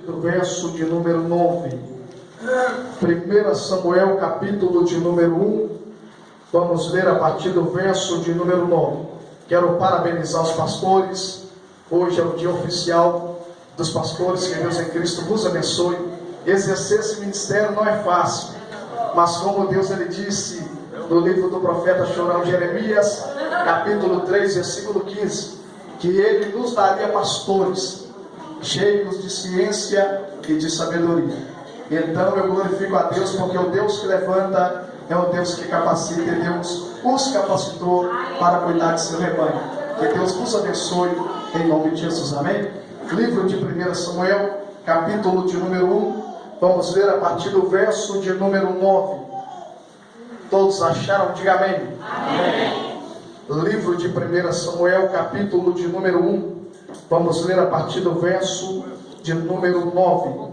do verso de número 9. 1 Samuel, capítulo de número 1. Vamos ler a partir do verso de número 9. Quero parabenizar os pastores. Hoje é o dia oficial dos pastores. Que Deus em Cristo vos abençoe. Exercer esse ministério não é fácil, mas como Deus ele disse no livro do profeta chorão Jeremias, capítulo 3, versículo 15, que ele nos daria pastores cheios de ciência e de sabedoria. Então eu glorifico a Deus, porque o Deus que levanta é o Deus que capacita, e Deus os capacitou para cuidar de seu rebanho. Que Deus vos abençoe em nome de Jesus, amém? Livro de 1 Samuel, capítulo de número 1, vamos ler a partir do verso de número 9. Todos acharam? Diga amém. Amém. Livro de 1 Samuel, capítulo de número 1, vamos ler a partir do verso de número 9,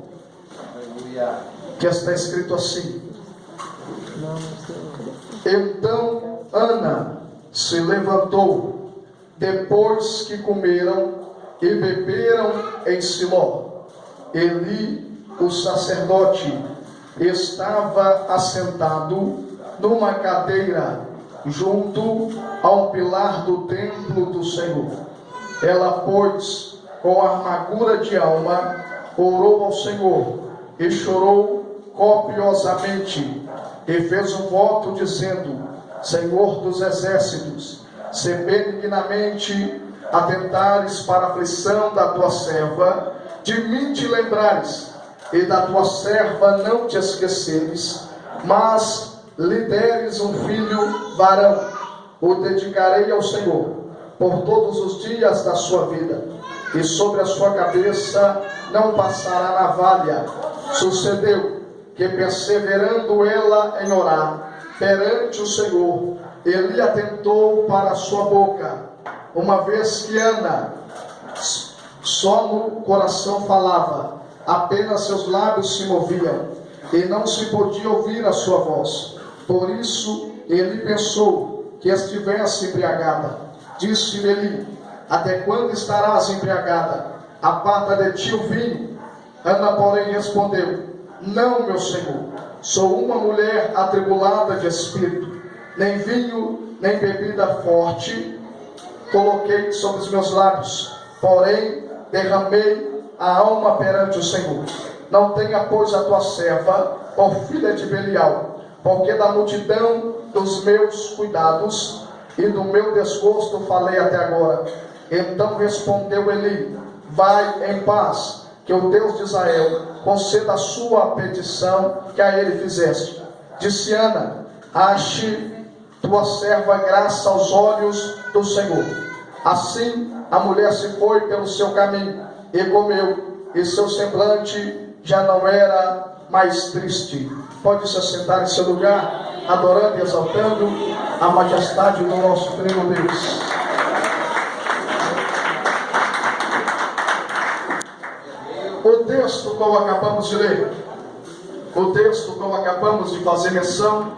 que está escrito assim: Então Ana se levantou, depois que comeram e beberam em Siló. Eli, o sacerdote, estava assentado numa cadeira junto ao pilar do templo do Senhor. Ela, pois, com amargura de alma, orou ao Senhor e chorou copiosamente, e fez um voto dizendo: Senhor dos exércitos, se benignamente atentares para a aflição da tua serva, de mim te lembrares, e da tua serva não te esqueceres, mas lhe deres um filho varão, o dedicarei ao Senhor por todos os dias da sua vida, e sobre a sua cabeça não passará navalha. Sucedeu que, perseverando ela em orar perante o Senhor, ele atentou para a sua boca, uma vez que Ana só no coração falava, apenas seus lábios se moviam, e não se podia ouvir a sua voz. Por isso ele pensou que estivesse embriagada. Disse-lhe Eli: Até quando estarás embriagada? Aparta de ti o vinho. Ana, porém, respondeu: Não, meu senhor, sou uma mulher atribulada de espírito. Nem vinho, nem bebida forte coloquei sobre os meus lábios, porém derramei a alma perante o Senhor. Não tenha, pois, a tua serva por filha de Belial, porque da multidão dos meus cuidados e do meu desgosto falei até agora. Então respondeu Eli: Vai em paz, que o Deus de Israel conceda a sua petição que a ele fizeste. Disse Ana: Ache tua serva graça aos olhos do Senhor. Assim a mulher se foi pelo seu caminho e comeu, e seu semblante já não era mais triste. Pode se assentar em seu lugar, adorando e exaltando a majestade do nosso Trino Deus. O texto como acabamos de ler, o texto como acabamos de fazer menção,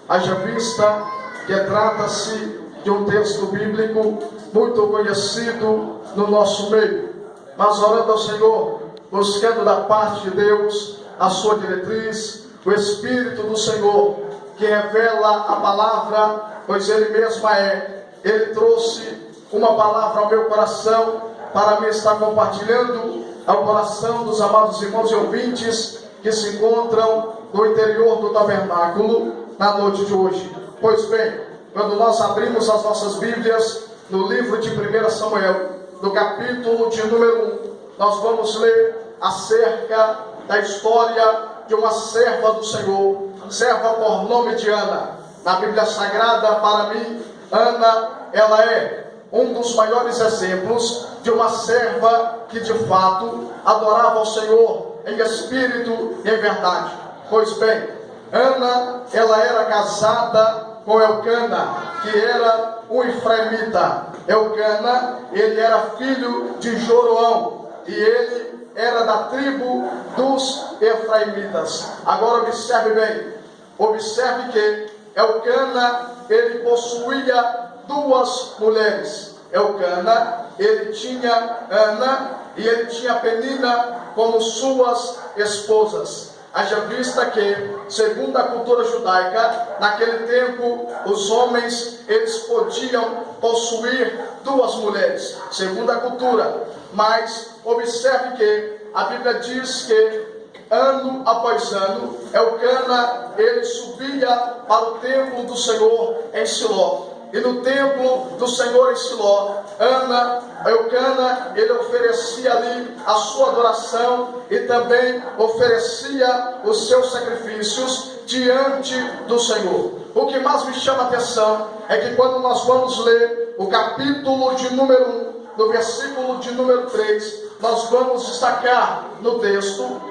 haja vista que trata-se de um texto bíblico muito conhecido no nosso meio, mas orando ao Senhor, buscando da parte de Deus a sua diretriz, o Espírito do Senhor, que revela a palavra, pois Ele mesmo Ele trouxe uma palavra ao meu coração, para me estar compartilhando ao coração dos amados irmãos e ouvintes que se encontram no interior do tabernáculo na noite de hoje. Pois bem, quando nós abrimos as nossas Bíblias no livro de 1 Samuel, no capítulo de número 1, nós vamos ler acerca da história de uma serva do Senhor, serva por nome de Ana. Na Bíblia Sagrada, para mim, Ana, ela é um dos maiores exemplos de uma serva que de fato adorava ao Senhor em espírito e em verdade. Pois bem, Ana, ela era casada com Elcana, que era um efraimita. Elcana, ele era filho de Joroão, e ele era da tribo dos efraimitas. Agora observe bem, observe que Elcana, ele possuía duas mulheres. Elcana, ele tinha Ana e ele tinha Penina como suas esposas. Haja vista que, segundo a cultura judaica, naquele tempo, os homens, eles podiam possuir duas mulheres, segundo a cultura. Mas, observe que a Bíblia diz que, ano após ano, Elcana, ele subia para o templo do Senhor em Siló. E no templo do Senhor em Siló, Elcana, ele oferecia ali a sua adoração e também oferecia os seus sacrifícios diante do Senhor. O que mais me chama a atenção é que quando nós vamos ler o capítulo de número 1, no versículo de número 3, nós vamos destacar no texto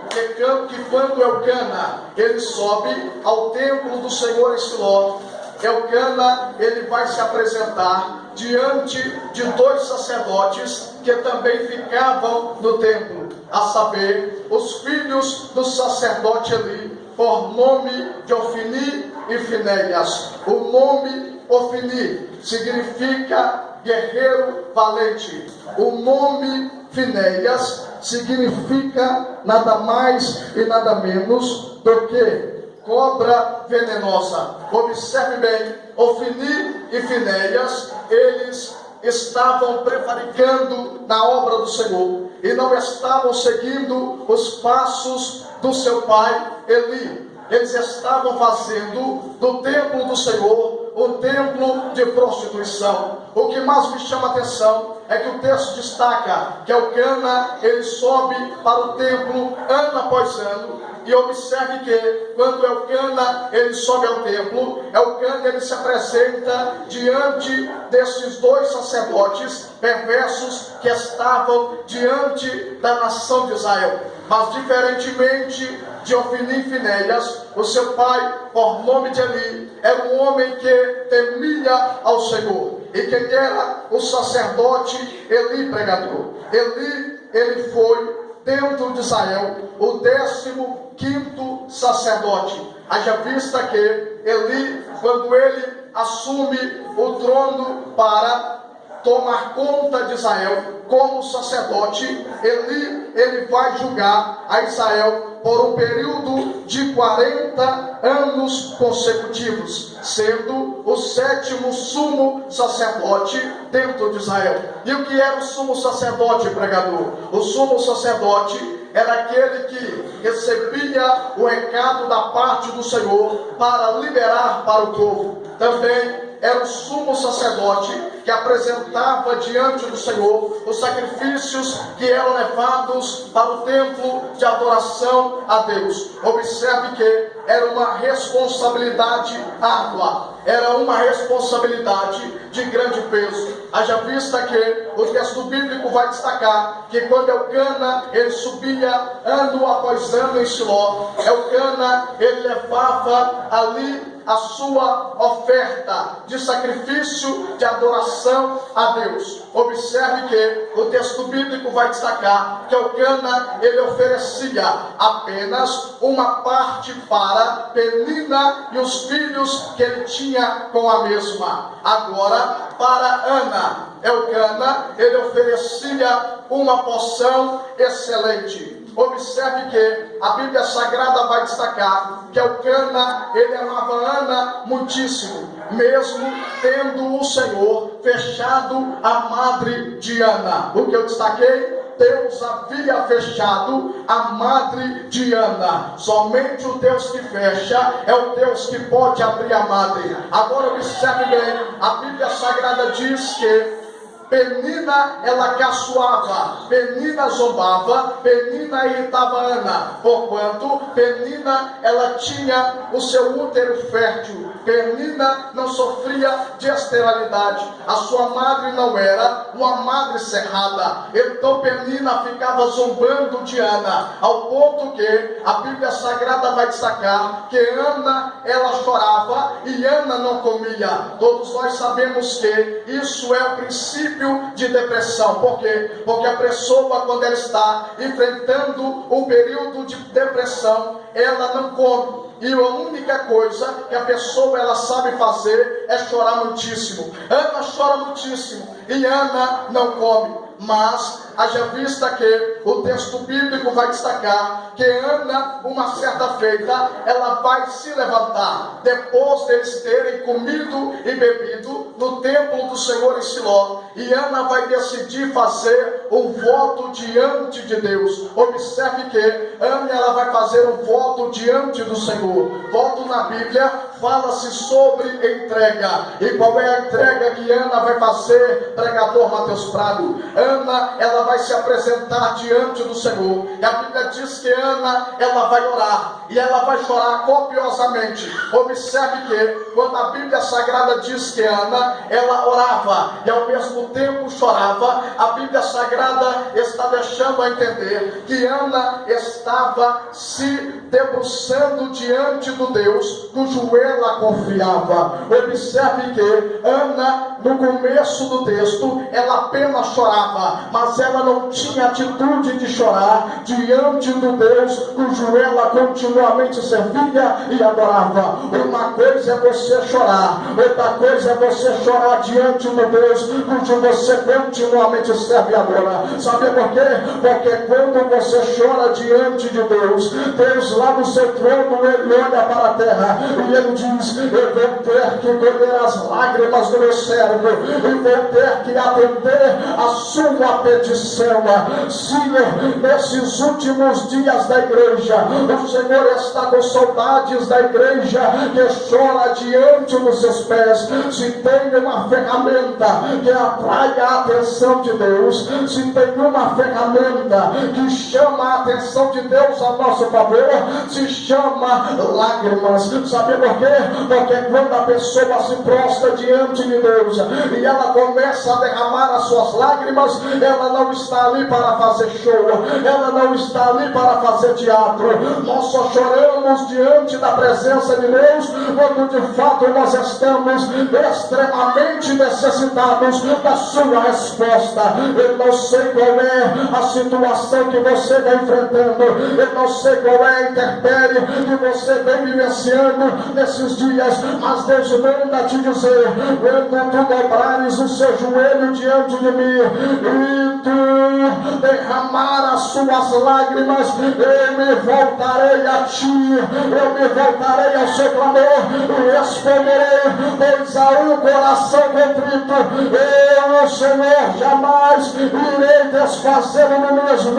que quando Elcana, ele sobe ao templo do Senhor em Siló, Elcana, ele vai se apresentar diante de dois sacerdotes que também ficavam no templo, a saber, os filhos do sacerdote Eli, por nome de Ofni e Finéias. O nome Ofni significa guerreiro valente. O nome Finéias significa nada mais e nada menos do que cobra venenosa. Observe bem, Ofni e Finéias, eles estavam prevaricando na obra do Senhor e não estavam seguindo os passos do seu pai Eli. Eles estavam fazendo do templo do Senhor um templo de prostituição. O que mais me chama a atenção é que o texto destaca que Elcana, ele sobe para o templo ano após ano. E observe que quando Elcana, ele sobe ao templo, Elcana, ele se apresenta diante desses dois sacerdotes perversos que estavam diante da nação de Israel. Mas diferentemente de Ofni e Finéias, o seu pai, por nome de Eli, era um homem que temia ao Senhor. E quem era o sacerdote Eli, pregador? Eli, ele foi dentro de Israel o 15º sacerdote. Haja vista que Eli, quando ele assume o trono para tomar conta de Israel como sacerdote, ele vai julgar a Israel por um período de 40 anos consecutivos, sendo o 7º sumo sacerdote dentro de Israel. E o que era o sumo sacerdote, pregador? O sumo sacerdote era aquele que recebia o recado da parte do Senhor para liberar para o povo. Também era o sumo sacerdote que apresentava diante do Senhor os sacrifícios que eram levados para o templo de adoração a Deus. Observe que era uma responsabilidade árdua, era uma responsabilidade de grande peso. Haja vista que o texto bíblico vai destacar que quando Elcana, ele subia ano após ano em Siló, Elcana, ele levava ali a sua oferta de sacrifício de adoração a Deus. Observe que o texto bíblico vai destacar que Elcana, ele oferecia apenas uma parte para Penina e os filhos que ele tinha com a mesma. Agora, para Ana, Elcana, ele oferecia uma porção excelente. Observe que a Bíblia Sagrada vai destacar que Elcana, ele amava Ana muitíssimo, mesmo tendo o Senhor fechado a madre de Ana. O que eu destaquei? Deus havia fechado a madre de Ana. Somente o Deus que fecha é o Deus que pode abrir a madre. Agora observe bem, a Bíblia Sagrada diz que Penina, ela caçoava, Penina zombava, Penina irritava Ana, porquanto Penina, ela tinha o seu útero fértil. Penina não sofria de esterilidade, a sua madre não era uma madre cerrada. Então Penina ficava zombando de Ana, ao ponto que a Bíblia Sagrada vai destacar que Ana, ela chorava e Ana não comia. Todos nós sabemos que isso é o princípio de depressão. Por quê? Porque a pessoa, quando ela está enfrentando um período de depressão, ela não come. E a única coisa que a pessoa ela sabe fazer é chorar muitíssimo. Ana chora muitíssimo e Ana não come. Mas haja vista que o texto bíblico vai destacar que Ana, uma certa feita, ela vai se levantar, depois deles terem comido e bebido no templo do Senhor em Siló, e Ana vai decidir fazer um voto diante de Deus. Observe que Ana, ela vai fazer um voto diante do Senhor. Voto na Bíblia fala-se sobre entrega. E qual é a entrega que Ana vai fazer, pregador Mateus Prado? Ana, ela vai se apresentar diante do Senhor. E a Bíblia diz que Ana, ela vai orar. E ela vai chorar copiosamente. Observe que quando a Bíblia Sagrada diz que Ana, ela orava e ao mesmo tempo chorava, a Bíblia Sagrada está deixando a entender que Ana estava se debruçando diante do Deus cujo ela confiava. Observe que Ana, no começo do texto, ela apenas chorava, mas ela não tinha atitude de chorar diante do Deus cujo ela continuamente servia e adorava. Uma coisa é você chorar, outra coisa é você chorar diante do Deus cujo você continuamente serve e adora. Sabe por quê? Porque quando você chora diante de Deus, Deus lá no seu trono, Ele olha para a terra e Ele diz: eu vou ter que colher as lágrimas do meu servo, e vou ter que atender a sua petição. Senhor, nesses últimos dias da igreja, o Senhor está com saudades da igreja que chora diante dos seus pés. Se tem uma ferramenta que atrai a atenção de Deus, se tem uma ferramenta que chama a atenção de Deus a nosso favor, se chama lágrimas. Sabe por quê? Porque quando a pessoa se prostra diante de Deus e ela começa a derramar as suas lágrimas, ela não está ali para fazer show, ela não está ali para fazer teatro. Nós só choramos diante da presença de Deus quando de fato nós estamos extremamente necessitados da sua resposta. Eu não sei qual é a situação que você está enfrentando, eu não sei qual é a intempérie que você vem vivenciando nesses dias, mas Deus manda te dizer: quando tu dobrares o seu joelho diante de mim e tu derramar as suas lágrimas, eu me voltarei a ti, eu me voltarei ao seu clamor e responderei, pois há um coração contrito, eu, o Senhor, jamais irei desfazê-lo no mesmo.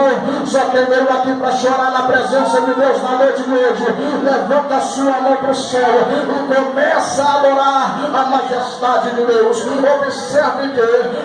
Só quem veio aqui para chorar na presença de Deus na noite de hoje, levanta a sua mão para o céu e começa a adorar a majestade de Deus. Observe que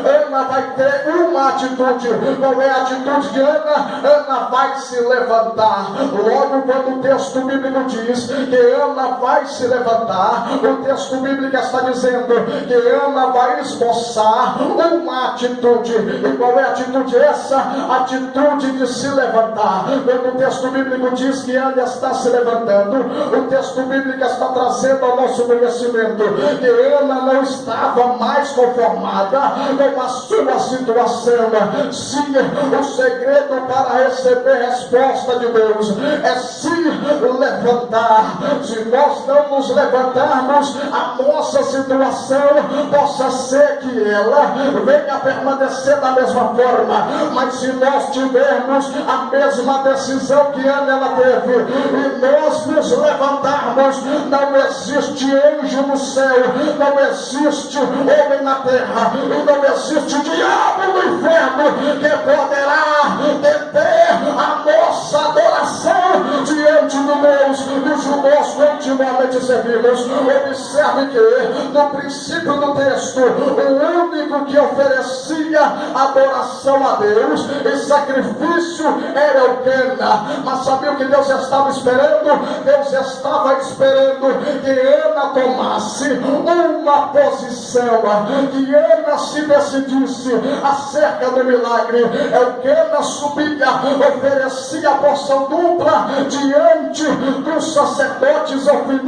Ana vai ter uma atitude. Qual é a atitude de Ana? Ana vai se levantar. Logo quando o texto bíblico diz que Ana vai se levantar, o texto bíblico está dizendo que Ana vai esboçar uma atitude. E qual é a atitude essa? A atitude de se levantar. Quando o texto bíblico diz que Ana está se levantando, o texto bíblico está trazendo ao nosso conhecimento que Ana não estava mais conformada com a sua situação. Sim, o segredo para receber resposta de Deus é se levantar. Se nós não nos levantarmos, a nossa situação possa ser que ela venha a permanecer da mesma forma, mas se nós tivermos a mesma decisão que Ana ela teve e nós nos levantarmos, não existe anjo no céu, não existe homem na terra, e não existe diabo no inferno que poderá deter a nossa adoração diante do Deus cujo nós continuamente servimos. Observe que no princípio do texto, o único que oferecia adoração a Deus e sacrifício era Elcana. Mas sabia o que Deus estava esperando? Deus estava esperando que Ana tomasse uma posição, que Ana se decidisse acerca do milagre. Elcana subia, oferecia a porção dupla diante dos sacerdotes Ofni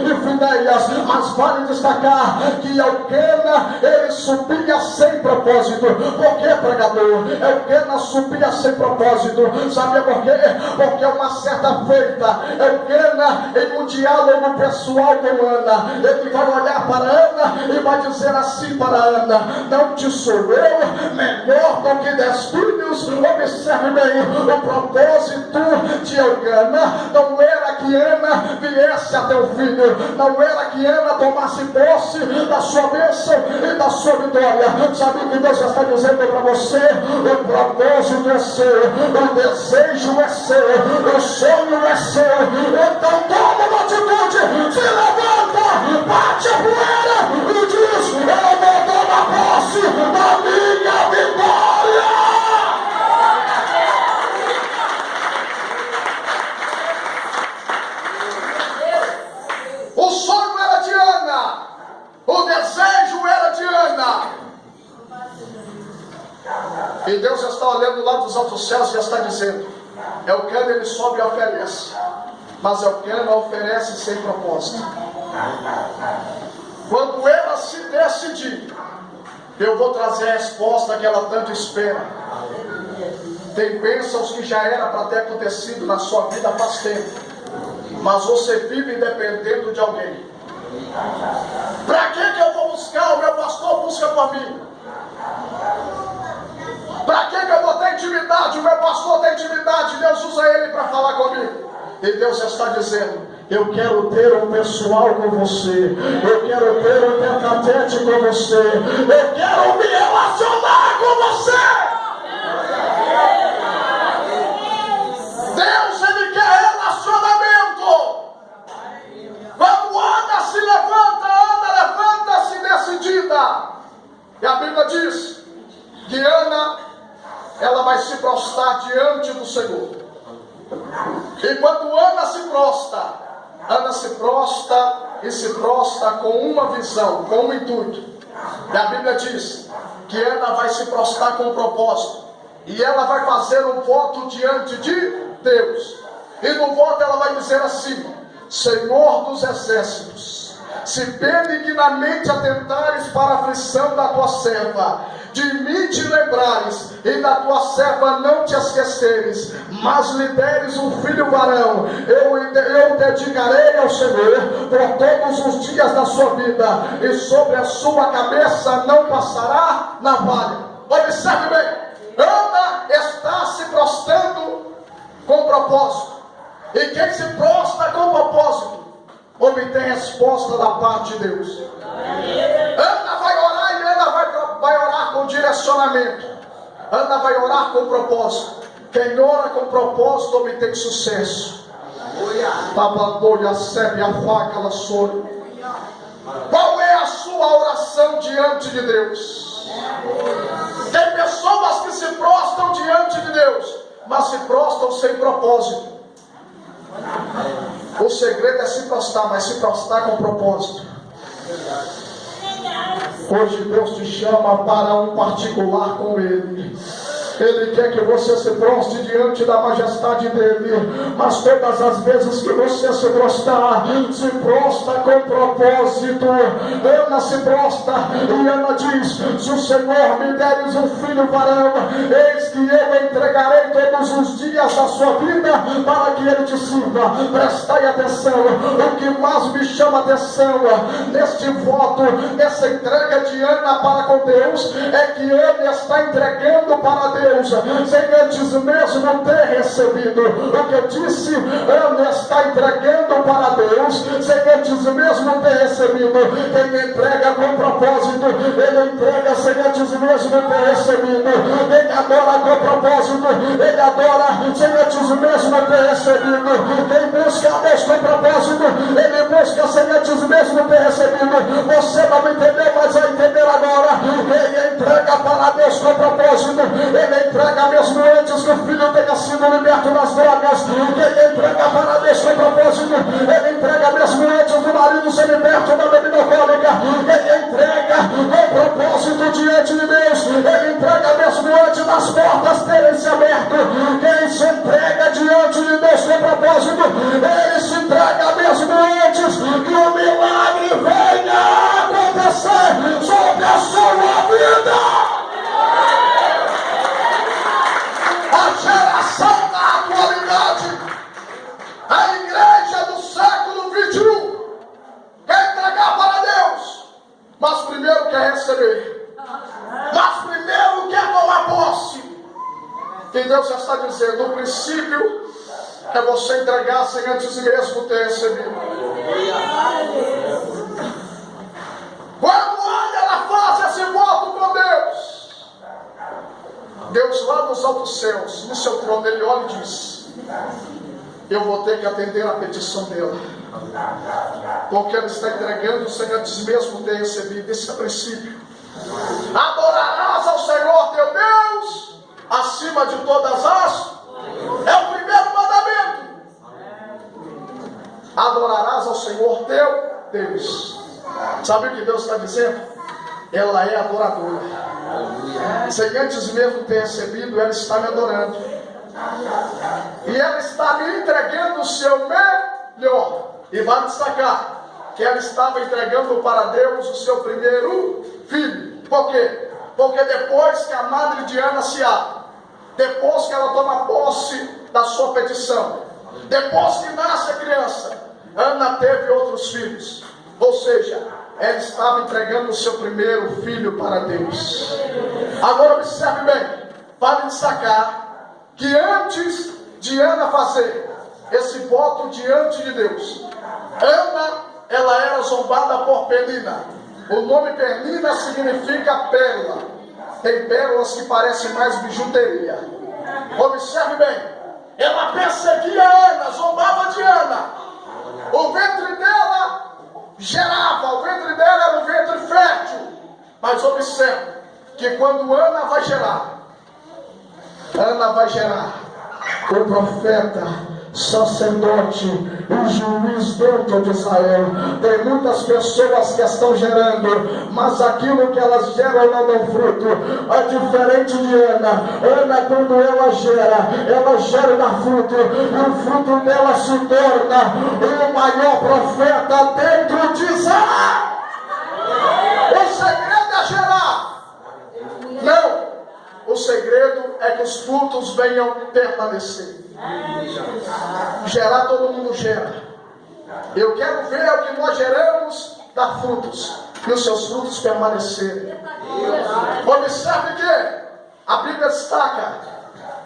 e Finéias. Mas vale destacar que Elcana, ele subia sem propósito. Por que, pregador? Elcana subia sem propósito. Sabia por quê? Porque uma certa feita, Elcana, em um diálogo pessoal com Ana. Ele vai olhar para Ana e vai dizer assim para Ana: não te sou eu melhor do que 10 filhos? Observe bem, o propósito de Eucana não era que Ana viesse até o filho, não era que Ana tomasse posse da sua bênção e da sua vitória. Sabe o que Deus está dizendo para você? O propósito é seu, o desejo é seu, o sonho é seu. Então toma uma atitude, se levanta, bate a poeira e diz: eu vou tomar posse da minha vitória. O sonho era de Ana, o desejo era de Ana. E Deus está olhando lá dos altos céus e está dizendo: Eucana, ele sobe e oferece, mas Eucana oferece sem propósito. Quando ela se decidir, eu vou trazer a resposta que ela tanto espera. Tem bênçãos que já era para ter acontecido na sua vida faz tempo, mas você vive dependendo de alguém. Para que eu vou buscar? O meu pastor busca para mim. Para que eu vou ter intimidade? O meu pastor tem intimidade, Deus usa ele para falar comigo. E Deus está dizendo: eu quero ter um pessoal com você, eu quero ter um tete-a-tete com você, eu quero me relacionar com você. Deus, ele quer relacionamento. Quando Ana se levanta, Ana levanta-se decidida. E a Bíblia diz que Ana, ela vai se prostrar diante do Senhor. E quando Ana se prostra e se prostra com uma visão, com um intuito. E a Bíblia diz que Ana vai se prostrar com um propósito. E ela vai fazer um voto diante de Deus. E no voto ela vai dizer assim: Senhor dos exércitos, se benignamente atentares para a aflição da tua serva, de mim te lembrares, e da tua serva não te esqueceres, mas lhe deres um filho varão, eu dedicarei ao Senhor por todos os dias da sua vida, e sobre a sua cabeça não passará navalha. Observe bem, Ana está se prostrando com propósito. E quem se prostra com propósito obtém resposta da parte de Deus. Ana vai orar, e Ana vai orar com direcionamento. Ana vai orar com propósito. Quem ora com propósito obtém sucesso. Qual é a sua oração diante de Deus? Tem pessoas que se prostram diante de Deus, mas se prostram sem propósito. O segredo é se prostrar, mas se prostrar com propósito. Hoje Deus te chama para um particular com Ele. Ele quer que você se prostre diante da majestade dele, mas todas as vezes que você se prostra com propósito. Ana se prostra e Ana diz: se o Senhor me deres um filho varão, eis que eu entregarei todos os dias da sua vida para que ele te sirva. Prestai atenção, o que mais me chama atenção neste voto, nessa entrega de Ana para com Deus, é que Ana está entregando para Deus sem antes mesmo ter recebido. O que eu disse, Ana está entregando para Deus sem antes mesmo ter recebido. Quem entrega com propósito, ele entrega sem antes mesmo ter recebido. Quem adora com propósito, ele adora sem antes mesmo ter recebido. Quem busca a Deus com propósito, ele busca sem antes mesmo ter recebido. Você não me entendeu, mas vai entender agora. Ele entrega para Deus com propósito, ele entrega mesmo antes que o filho tenha sido liberto das drogas. Ele entrega para Deus com propósito, ele entrega mesmo antes do marido ser liberto da bebida alcoólica. Ele entrega com propósito diante de Deus, ele entrega mesmo antes das portas terem se aberto. Quem se entrega diante de Deus com propósito, ele se entrega mesmo antes que o milagre venha acontecer sobre a sua vida. A geração da atualidade, a igreja do século está dizendo, o princípio é você entregar sem antes mesmo ter recebido. Quando Ana ela faz esse voto com Deus, Deus lá nos altos céus, no seu trono, ele olha e diz, eu vou ter que atender a petição dela, porque ela está entregando sem antes mesmo ter recebido. Esse é o princípio. Adorarás ao Senhor teu Deus acima de todas as. É o primeiro mandamento. Adorarás ao Senhor teu Deus. Sabe o que Deus está dizendo? Ela é adoradora. Sem antes mesmo ter recebido, ela está me adorando. E ela está me entregando o seu melhor. E vai destacar que ela estava entregando para Deus o seu primeiro filho. Por quê? Porque depois que a madre de Ana se abre, depois que ela toma posse da sua petição, depois que nasce a criança, Ana teve outros filhos. Ou seja, ela estava entregando o seu primeiro filho para Deus. Agora observe bem, vale destacar que antes de Ana fazer esse voto diante de Deus, Ana, ela era zombada por Penina. O nome Penina significa pérola. Tem pérolas que parecem mais bijuteria. Observe bem, ela perseguia Ana, zombava de Ana. O ventre dela gerava, o ventre dela era um ventre fértil. Mas observe que quando Ana vai gerar o profeta, sacerdote e juiz dentro de Israel. Tem muitas pessoas que estão gerando, mas aquilo que elas geram não dá fruto. É diferente de Ana. Ana, quando ela gera e dá fruto, e o fruto dela se torna o maior profeta dentro de Israel. O segredo é gerar. Não. O segredo é que os frutos venham permanecer. Gerar, todo mundo gera. Eu quero ver o que nós geramos dar frutos, e os seus frutos permanecerem. Observe que a Bíblia destaca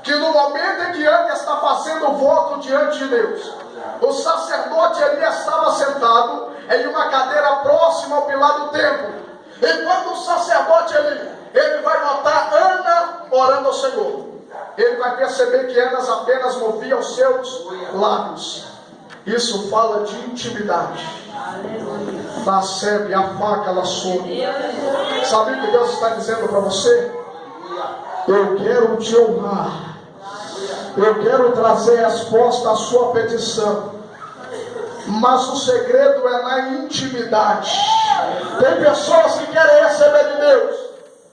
que no momento em que Ana está fazendo o voto diante de Deus, o sacerdote ali estava sentado em uma cadeira próxima ao pilar do templo. E quando o sacerdote ele vai notar Ana orando ao Senhor, ele vai perceber que Ana apenas movia os seus lábios. Isso fala de intimidade. Percebe a faca, ela sobe. Sabe o que Deus está dizendo para você? Eu quero te honrar. Eu quero trazer resposta à sua petição. Mas o segredo é na intimidade. Tem pessoas que querem receber de Deus,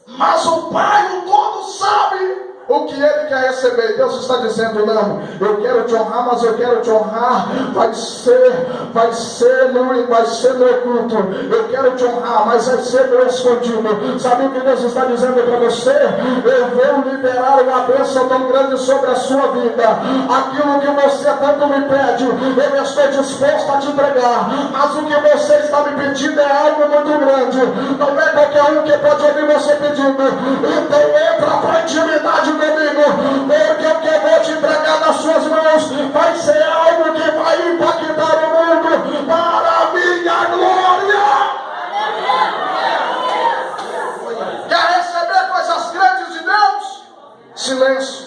mas o Pai, o todo, sabe o que ele quer receber. Deus está dizendo, não, eu quero te honrar, mas eu quero te honrar, vai ser no oculto. Eu quero te honrar, mas vai ser no escondido. Sabe o que Deus está dizendo para você? Eu vou liberar uma bênção tão grande sobre a sua vida. Aquilo que você tanto me pede, eu estou disposto a te entregar. Mas o que você está me pedindo é algo muito grande. Não é qualquer um que pode ouvir você pedindo. Então entra para a intimidade comigo, porque o que eu vou te entregar nas suas mãos vai ser algo que vai impactar o mundo para a minha glória. Quer receber coisas grandes de Deus? Silêncio.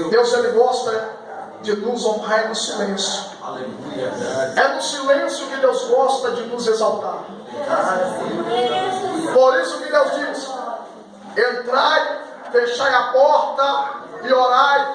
Deus, ele gosta de nos honrar no silêncio. É no silêncio que Deus gosta de nos exaltar. Por isso que Deus diz: entrai, fechai a porta e orai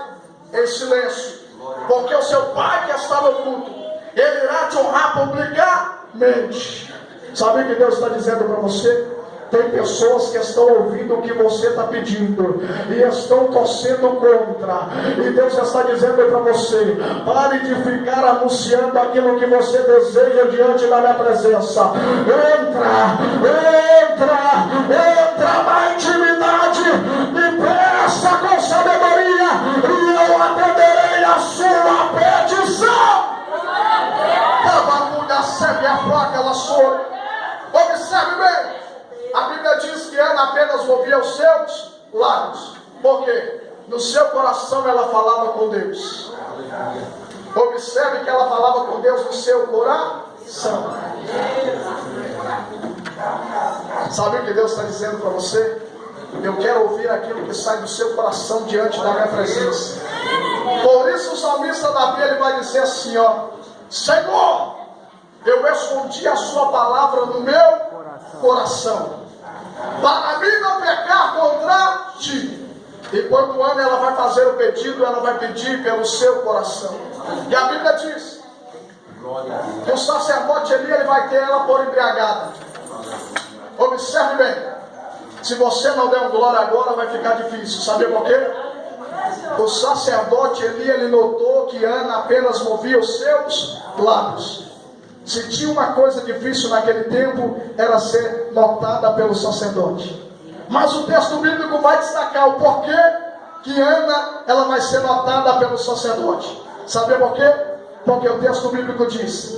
em silêncio, porque o seu Pai que está no culto, ele irá te honrar publicamente. Sabe o que Deus está dizendo para você? Tem pessoas que estão ouvindo o que você está pedindo e estão torcendo contra. E Deus está dizendo para você: pare de ficar anunciando aquilo que você deseja diante da minha presença. Entra na intimidade, me peça com sabedoria e eu atenderei a sua petição. Cavalhada serve a faca, ela soa. Observe bem. A Bíblia diz que Ana apenas movia os seus lábios. Por quê? no seu coração ela falava com Deus. Observe que ela falava com Deus no seu coração. Sabe o que Deus está dizendo para você? Eu quero ouvir aquilo que sai do seu coração diante da minha presença. Por isso o salmista Davi, ele vai dizer assim, ó: Senhor, eu escondi a sua palavra no meu coração, para mim não pecar contra ti. E quando Ana ela vai fazer o pedido, ela vai pedir pelo seu coração. E a Bíblia diz que o sacerdote Eli, ele vai ter ela por embriagada. Observe bem. Se você não der um glória agora, vai ficar difícil. Sabe por quê? O sacerdote Eli, ele notou que Ana apenas movia os seus lábios. Se tinha uma coisa difícil naquele tempo, era ser notada pelo sacerdote. Mas o texto bíblico vai destacar o porquê que Ana ela vai ser notada pelo sacerdote. Sabe por quê? Porque o texto bíblico diz